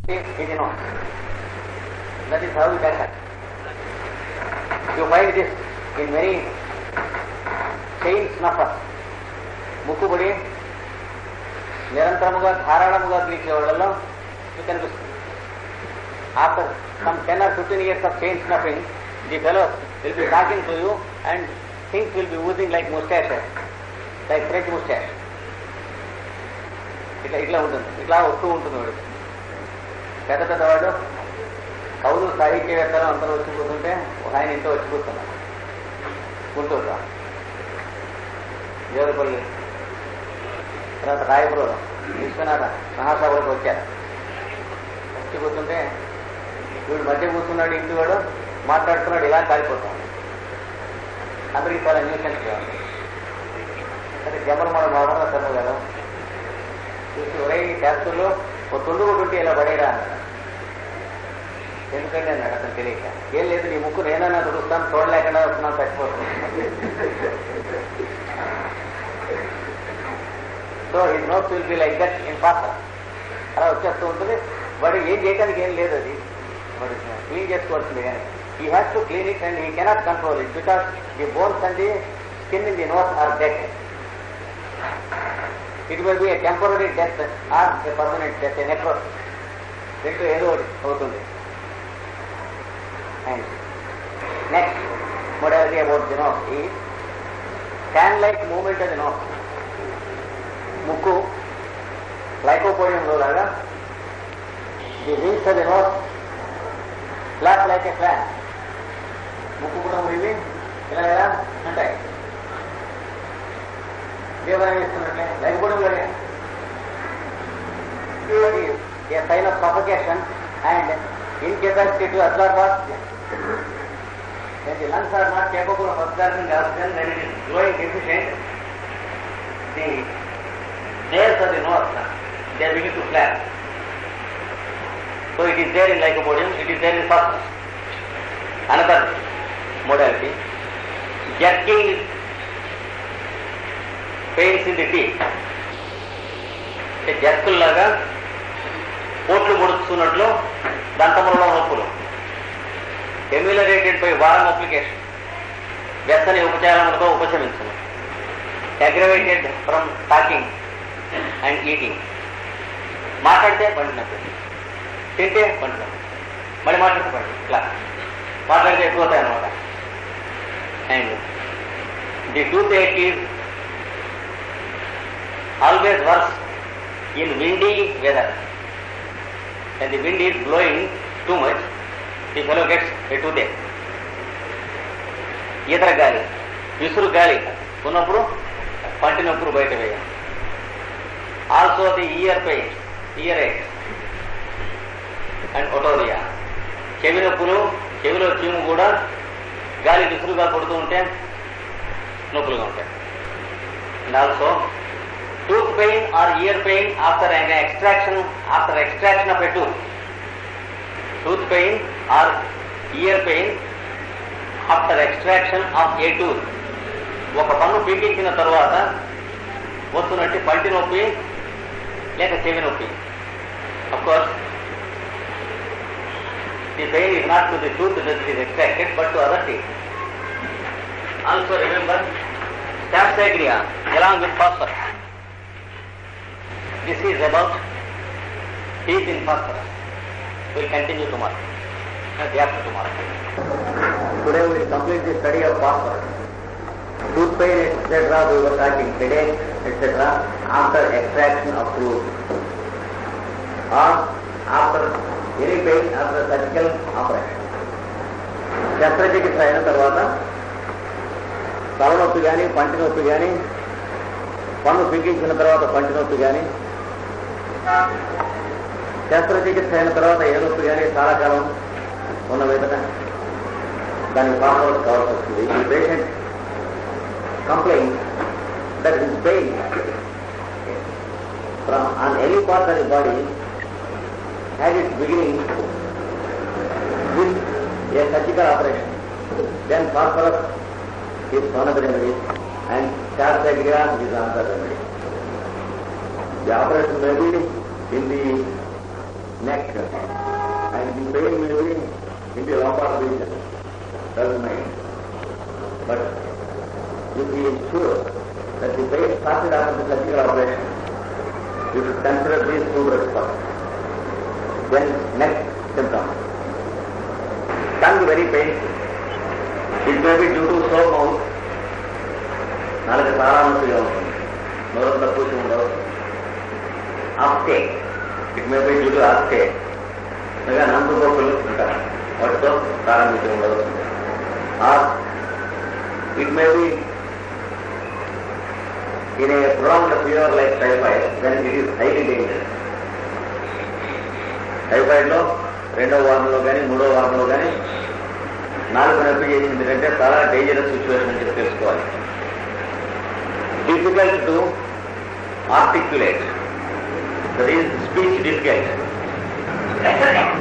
is a nose. That is how it happens. You find this in many chain snuffers. ముక్కుబడి నిరంతరముగా ధారాళముగా పీల్చే వాళ్ళలో ఇది కనిపిస్తుంది. After some 10 or 15 years of chain snuffing, the fellow will be talking to you and things will be oozing like mustaches, like fresh mustache. ఇట్లా ఉంటుంది, ఇట్లా వస్తూ ఉంటుంది. వాడు పెద్ద పెద్దవాడు కవులు సాహిత్యవేత్తలు అందరూ వచ్చిపోతుంటే ఒక ఆయన ఇంట్లో వచ్చిపోతున్నారు. గుంటూరు దేవరపల్లి తర్వాత రాయపురం విశ్వనాథ మహాసభలకు వచ్చారు. వచ్చిపోతుంటే వీడు మధ్య కూర్చున్నాడు, ఇంటి వాడు మాట్లాడుతున్నాడు, ఇలా కాలిపోతాడు. అందరికీ చాలా న్యూసెన్స్ కావాలి. అంటే జమ్మలు మన మోడల్ చదువు కదా చూసి ఒరే శాస్త్రుల్లో ఒక తుండు కూడా ఉంటే ఇలా పడేరా అన్నాడు. ఎందుకంటే అన్నాడు అతను తెలియక. ఏం లేదు, నీ ముక్కు నేనన్నా తుడుస్తాను, చూడలేకుండా వస్తున్నాను, చచ్చిపోతున్నాను. So his notes will be like that in pass. అలా వచ్చేస్తూ ఉంటుంది. వాడు ఏం చేయడానికి ఏం లేదు, అది వాడు క్లీన్ చేసుకోవాల్సింది. కానీ he has to clean it and he cannot control it because the bones and the skin in the nose are dead. It will be a temporary death or a permanent death, a necrosis. దీంట్లో ఏదో అవుతుంది. And next modality about the nose is fan-like movement of the nose. ముక్కు లైకోపోడియంలో లాగా the wings of the nose flap like a fan. ముక్కు కూడా మురిగి ఇలా ఇలా ఉంటాయి. దేవరం ఇస్తున్నట్లే లైకోపోడియంలోనే a sign of suffocation and incapacity to absorb oxygen. When the lungs are not capable of absorbing oxygen, then it is growing deficient. The nails of the nose, they begin to flap. So it is there in lycopodium, it is there in Phos. Another modality, jerking pains in the teeth. జర్కుల్లాగా పోట్లు పొడుస్తున్నట్లు దంతములలో నొప్పులు. Ameliorated by warm application, వ్యసని ఉపచారములతో ఉపశమించును. Aggravated from talking and eating. మాట్లాడితే పండినప్పుడు, తింటే పండినప్పుడు, మళ్ళీ మాట్లాడితే పండి, ఇట్లా మాట్లాడితే ఎక్కువ అవుతాయి అన్నమాట. And the toothache is always worse in windy weather. When the wind is blowing too much, the fellow gets a toothache. ఈతర గాలి, విసురు గాలి ఉన్నప్పుడు పంటి నొప్పులు బయట వేయాలి. Also the ear pain, earache and otorrhoea. చెవి నొప్పులు, చెవిలో చీము కూడా గాలి విసురుగా కొడుతూ ఉంటే నొప్పులుగా ఉంటాయి. And also tooth pain or ear pain after an extraction of a tooth. Tooth pain or ear pain after extraction of a tooth. ఒక పన్ను పీకించిన తర్వాత వస్తున్నట్టు పంటి నొప్పి లేక చెవి నొప్పి. Of course, the pain is not to the tooth that is extracted but to other teeth. Also remember, Phos along with phosphorus. This is about teeth in phosphorus. We will continue tomorrow, day after tomorrow. Today we will complete the study of phosphorus. Tooth pain, etc. we were talking, headache, etc. after extraction of tooth or after any pain after surgical operation. శస్త్రచికిత్స అయిన తర్వాత తలనొప్పి కానీ, పంటి నొప్పి కానీ, పన్ను పీకించిన తర్వాత పంటి నొప్పి కానీ, శస్త్రచికిత్స అయిన తర్వాత ఏ నొప్పి కానీ చాలా కాలం ఉన్న వేదన దానికి ఫార్మర్స్ కావాల్సి వస్తుంది. ఈ patient complaint that his pain from on any part of the body had its beginning with a surgical operation. Then phosphorus is one of the remedies and శాస్త్రగ్రియా is another remedy. The operation may be in the neck. Then next symptom. Tongue very painful. It may be due to sore mouth. నాలుగు సారాంశంగా ఉంటుంది. నోరంతా పూసి ఉండవు. Uptake. It may be due to uptake. అనగా నందుకోకులు ఉంటారు. వాటితో ప్రారంభించి ఉండవచ్చు. Or it may be in a prolonged fever like typhoid, then it is highly dangerous. Typhoid లో 2వ వారంలో కానీ 3వ వారంలో కానీ నాలుగు నొప్పి చేసింది అంటే చాలా డేంజరస్ సిచ్యువేషన్ అని చెప్పి తెలుసుకోవాలి. Difficult to articulate, that is speech difficult.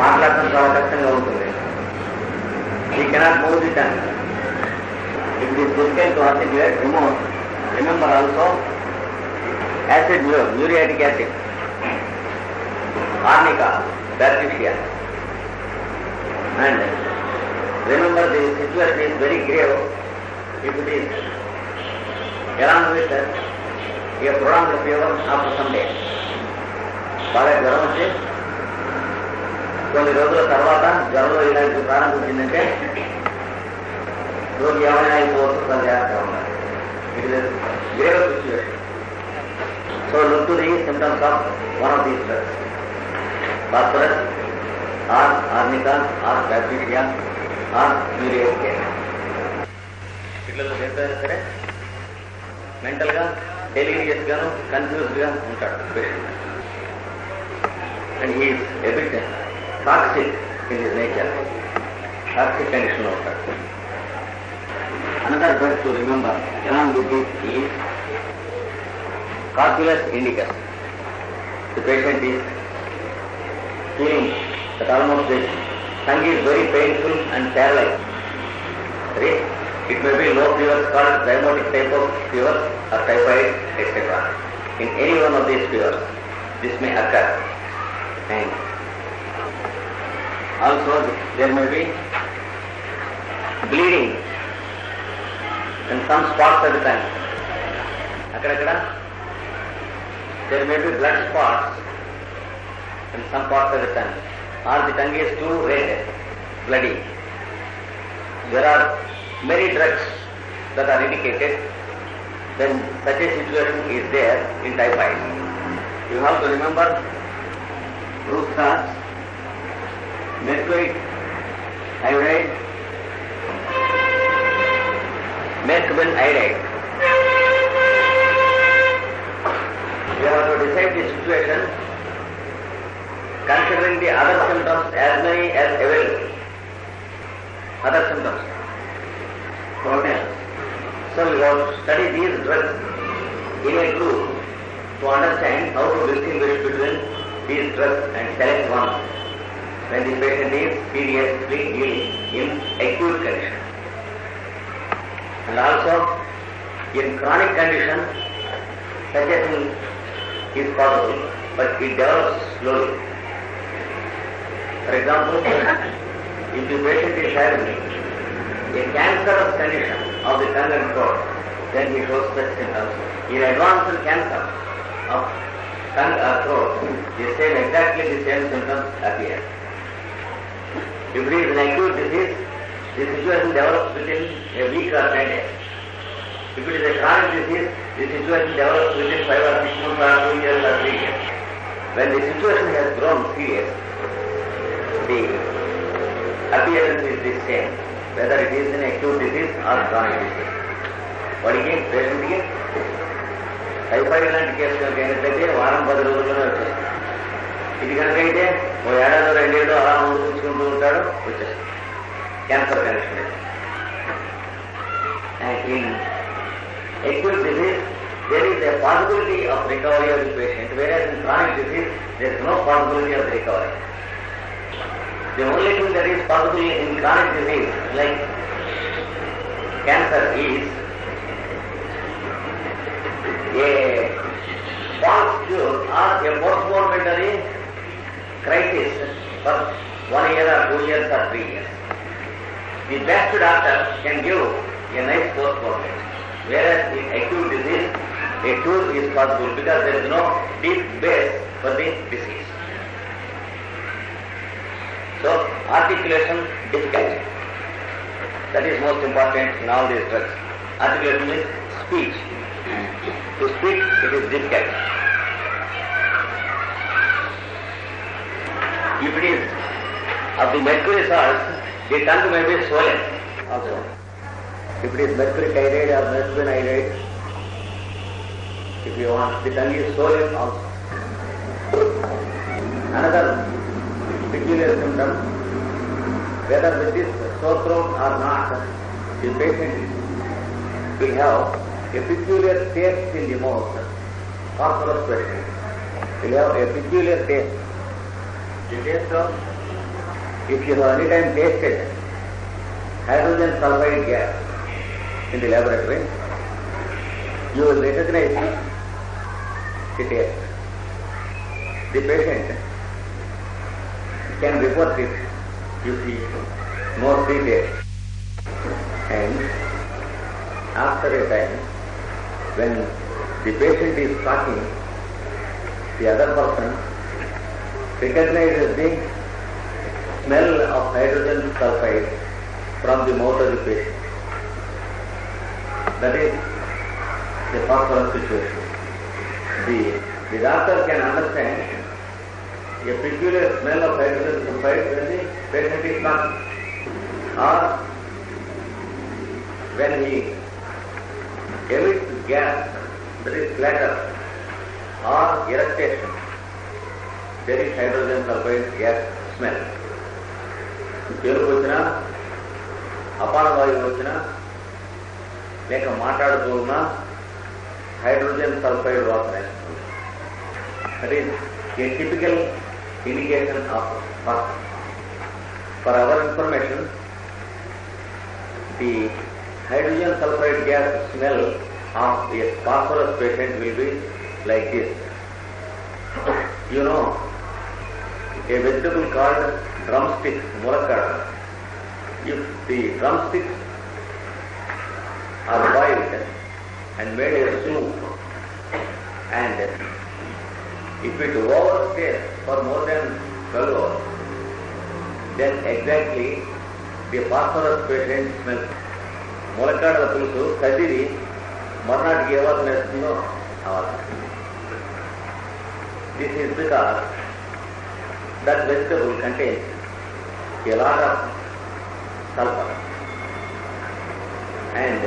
మాట్లాడటం చాలా కష్టంగా ఉంటుంది. He cannot move the tongue. It is difficult to articulate. Remember also acid muriatic acid, arnica, bacteria. And remember, the situation is very grave if it is along with a prolonged fever after some days. బాగా జ్వరం వచ్చి కొన్ని రోజుల తర్వాత జ్వరంలో ఇలాంటి ప్రారంభించిందంటే రోగి ఏమైనా అయిపోవచ్చు, చాలా జాగ్రత్తగా ఉండాలి. It is grave situation. So look to the symptoms of one of these drugs. phosphorus or arnica or bacteria or uric acid. పిల్లలు చేస్తారు సరే మెంటల్గా డెలిరియస్గాను కన్ఫ్యూజ్డ్గా ఉంటాడు patient. And he's a bit toxic in his nature. Toxic కండిషన్లో ఉంటాడు. Another drug to remember along with this is Carpulus indicus. The patient is feeling that almost the tongue is very painful and paralyzed. It may be low fever called zymotic type of fever or typhoid, etc. In any one of these fevers, this may occur. And also there may be bleeding in some spots of the tongue. Akkadakada there may be blood spots in some parts of the tongue, or the tongue is too red, bloody. There are many drugs that are indicated when such a situation is there in typhoid. You have to remember Phos, mercury iodide, mercury iodide. You have to decide the situation considering the other symptoms as many as available. Other symptoms. So we have to study these drugs in a group to understand how to distinguish between these drugs and select one when the patient is seriously ill in acute condition. And also in chronic condition, such a thing is possible, but it develops slowly. For example, if the patient is having a cancerous condition of the tongue and throat, then he shows such symptoms. In advanced cancer of tongue or throat, exactly the same symptoms appear. If it is an acute disease, the situation develops within a week or 10 days. If it is a chronic disease, the situation develops within 5 or 6 months or 2 years or 3 years. When the situation has grown serious, the appearance is the same, whether it is an acute disease or chronic disease. వాడికి పేషెంట్కి typhoid లాంటి case కనుక అయినట్లయితే వారం 10 రోజుల్లోనే వచ్చేస్తుంది. ఇది కనుకైతే ఓ ఏడాదో 2 ఏళ్ళు అలా ముందు చూసుకుంటూ ఉంటాడు, వచ్చేస్తుంది. Cancer condition. And in acute disease, there is a possibility of recovery of the patient, whereas in chronic disease, there is no possibility of recovery. The only thing that is possible in chronic disease, like cancer, is a false cure or a postmomentary crisis for 1 year or 2 years or 3 years. The best doctor can give a nice postmortem. Whereas in acute disease, a cure is possible because there is no deep base for the disease. articulation difficult. That is most important in all these drugs. Articulation means speech. To speak, it is difficult. If it is of the mercury salts, the tongue may be swollen also. If it is mercury tyrate or mercury nitrate, if you want, the tongue is swollen also. Another peculiar symptom, whether with this sore throat or not, the patient will have a peculiar taste in the mouth. Phosphorus patient will have a peculiar taste. The taste of, if you have any time tasted hydrogen sulfide gas in the laboratory, you will recognize the taste. The patient can report it, you see, more detail. And after a time, when the patient is talking, the other person recognizes the smell of hydrogen sulfide from the mouth of the patient. That is the phosphorus situation. The doctor can understand a peculiar smell of hydrogen sulfide when the patient is talking, or when he emits gas, that is clatter or irritation, there is hydrogen sulfide gas smell. పేరుకు వచ్చినా అపానవాయువు వచ్చినా లేక మాట్లాడుతూ ఉన్నా hydrogen sulphide వాసన వేస్తుంది. That is a typical indication of phosphorus. For our information, the hydrogen sulfide gas smell of a phosphorus patient will be like this. You know, a vegetable called drumsticks, mulakada. If the drumsticks are boiled and made a soup, and if it overstays for more than 12 hours, then exactly the phosphorus patient smells. Mulakada pulusu kadiri marnatiki ఏ వాసన వేస్తుందో ఆ వాసన. This is because that vegetable contains a lot of sulfur, and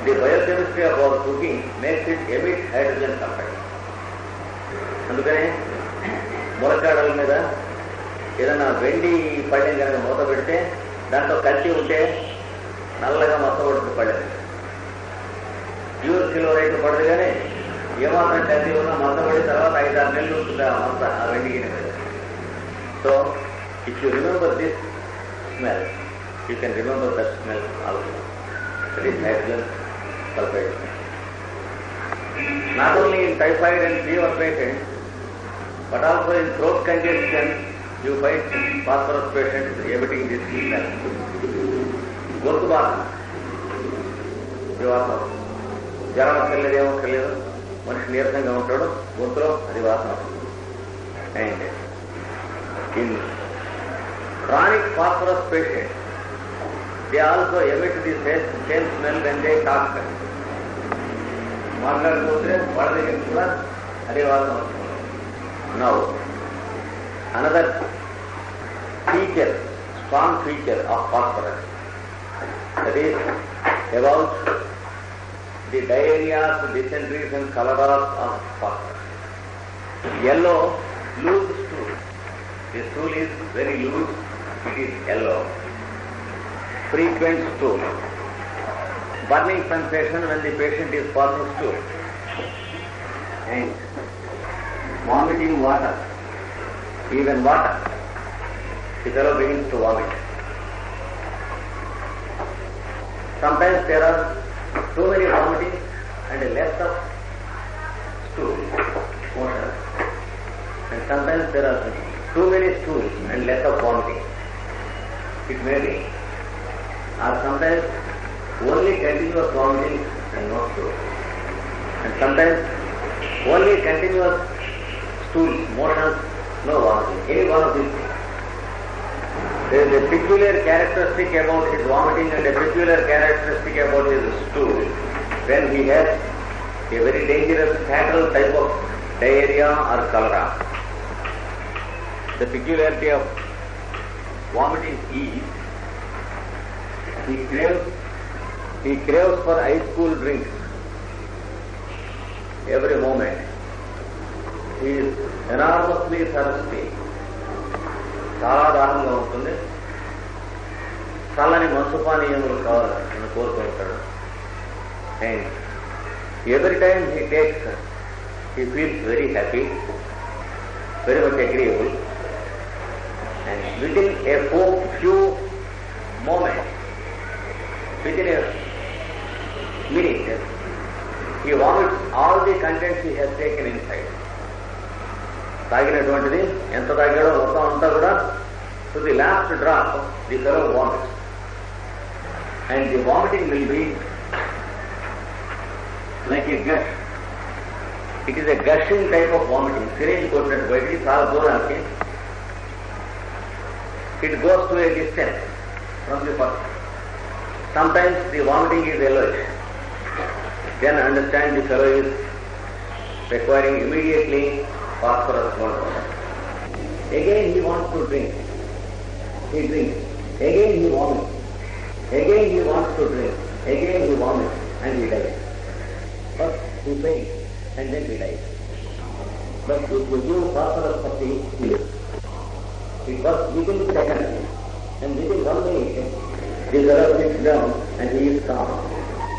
the biochemistry of our cooking makes it emit hydrogen sulfide. అందుకనే ములక్కాడల మీద ఏదైనా వెండి పళ్ళెం కనుక మూత పెడితే దాంట్లో కల్తీ ఉంటే నల్లగా మొత్తపడుతుంది పళ్ళెం. ప్యూర్ సిల్వర్ పడదు, కానీ ఏమాత్రం కల్తీ ఉన్నా మొత్తపడిన తర్వాత 5-6 నెలలు ఉంటుంది ఆ మొత్త ఆ వెండి గిన్నె మీద. So if you remember this smell, you can remember that smell also. That is hydrogen sulphide. Not only in typhoid and fever patients, but also in throat congestion, you find phosphorus patients emitting this smell. గొంతు బాధ, వాసన, జ్వరం అక్కర్లేదు, ఏమక్కర్లేదు, మనిషి నీరసంగా ఉంటాడు, గొంతులో అది వాసన. And in chronic phosphorus patients, they also emit the same smell when they talk. మాట్లాడుతుంటే వాళ్ళ దగ్గర కూడా అదే వాసన వస్తుంది. Now, another feature, strong feature of phosphorus, that is about the diarrhea, dysenteries and cholera of phosphorus. Yellow, loose stool. The stool is very loose, it is yellow. Frequent stool. Burning sensation when the patient is passing stool. And vomiting water, even water, the fellow begins to vomit. Sometimes there are too many vomiting and less of stool motion, and sometimes there are too many stools and less of vomiting. It may be, or sometimes only continuous vomiting and no stool, and sometimes only continuous stool motions, no vomiting. Any one of these things. There is a peculiar characteristic about his vomiting and a peculiar characteristic about his stool. When he has a very dangerous fatal type of diarrhea or cholera. The peculiarity of vomiting is he craves for ice cool drinks every moment. He is enormously thirsty. చాలా దారుణంగా ఉంటుంది. చల్లని మంచు పానీయములు కావాలని కోరుతూ ఉంటాడు. And every time he takes, he feels very happy, very much agreeable. And within a few moments, within a minute, he vomits all the contents he has taken inside. తాగినటువంటిది ఎంత తాగాడో మొత్తం అంతా కూడా to the last drop the fellow vomits. And the vomiting will be like a gush. It is a gushing type of vomiting. Syringe కొట్టినట్టు బయటికి చాలా దూరానికి. It goes to a distance from the person. Sometimes the vomiting is yellowish. Then understand the fellow is requiring immediately phosphorus water. Again he wants to drink. He drinks. Again he vomits. Again he wants to drink. Again he vomits and he dies. First he faints and then he dies. But if you give phosphorus for the heals, it was within seconds and within 1 minute the fellow sits down and he is calm.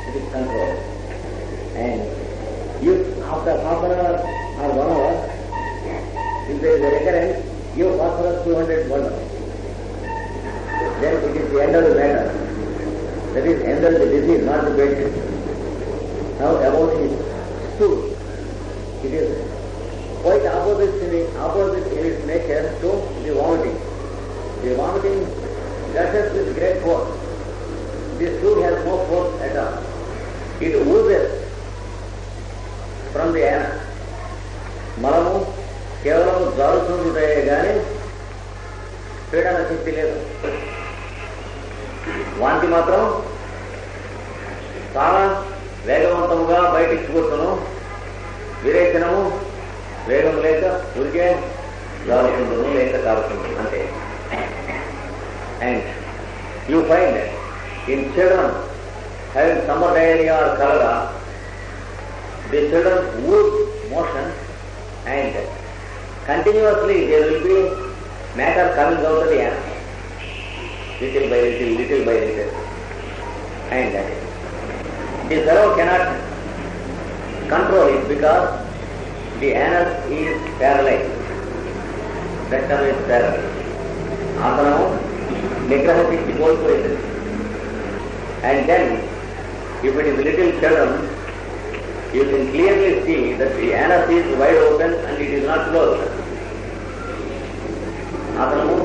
It is controlled. And if after half an hour or 1 hour, if there is a recurrence, give phosphorus 200 water. Then it is the end of the matter. That is end of the disease, not the patient. Now about his stool, it is quite opposite in its nature to the vomiting. The vomiting gushes with great force. The stool has no force at all. It oozes from the anus. మలము కేవలం జారుతుంటాయే కానీ పీడన శక్తి లేదు. వాంతి మాత్రం చాలా వేగవంతముగా బయటికి చూపును. విరేచనము వేగం లేక ఉరికే జారుతుంటును లేక కారుతుంది అంతే. And you find in children having summer diarrhea or cholera, the children ooze motion and continuously there will be matter coming out of the anus, little by little, little by little. And the fellow cannot control it because the anus is paralyzed. Rectum is paralyzed. Atanamu nigraha shakti కోల్పోయింది. And then if it is little children, you can clearly see that the anus is wide open and it is not closed. Atanamu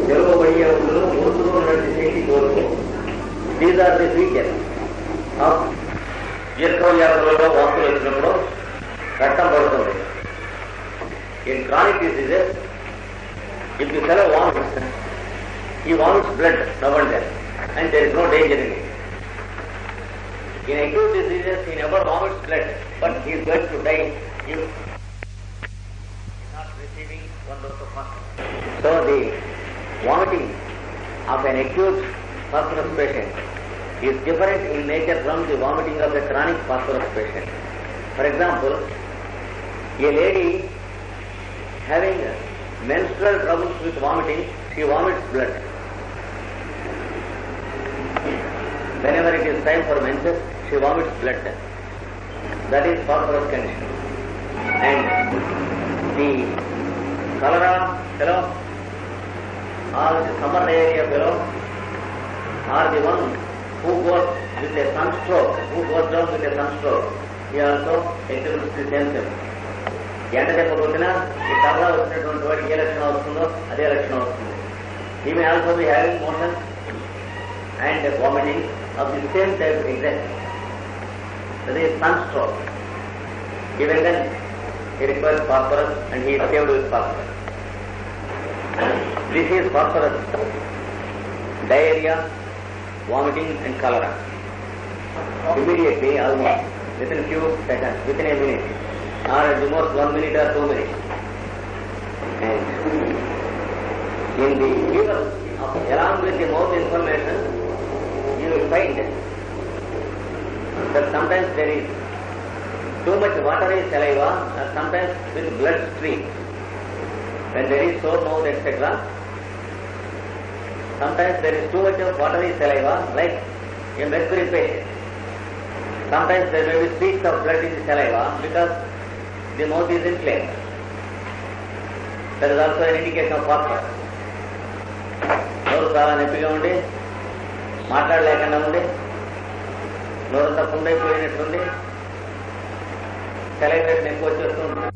తెలుగబడియే ఊళ్ళు ఊరులో ఉన్నటువంటి శక్తి కోరుకో. These are the features of దీర్ఘవ్యాధులలో వాంతులు వచ్చినప్పుడు రక్తం పడుతుంది. In chronic diseases, if the fellow vomits, he vomits blood now and then, and there is no danger in it. In acute diseases, he never vomits blood, but he is going to die if he is not receiving 1 dose of phosphorus. So the vomiting of an acute phosphorus patient is different in nature from the vomiting of a chronic phosphorus patient. For example, a lady having menstrual troubles with vomiting, she vomits blood. Whenever it is time for menses, she vomits blood. That is phosphorus condition. And the cholera fellow or the summer diarrhea fellow or the one who goes with a sunstroke, who goes down with a sunstroke, he also exhibits the same symptoms. ఎండ చెప్పకపోతున్నా ఈ కలరా వచ్చినటువంటి వాడికి ఏ లక్షణం వస్తుందో అదే లక్షణం వస్తుంది. He may also be having motion and vomiting of the same type exactly. That is sunstroke. Even then, he requires phosphorus and he is saved with phosphorus. This is phosphorus. Diarrhea, vomiting and cholera. Immediately, almost within few seconds, within a minute, or at the most 1 minute or 2 minutes. And in the given along with the mouth information, you will find that sometimes there is too much watery saliva, or sometimes with blood stream. When there is sore mouth, etc., sometimes there is too much of watery saliva, like a mercury patient. Sometimes there may be streaks of blood in the saliva because the mouth is inflamed. That is also an indication of phosphorus. నోరు చాలా నొప్పిగా ఉండి మాట్లాడలేకుండా ఉండి నోరంతా పుండైపోయినట్లుంది, సెలైబ్రేషన్ ఎక్కువ వచ్చేస్తుంది.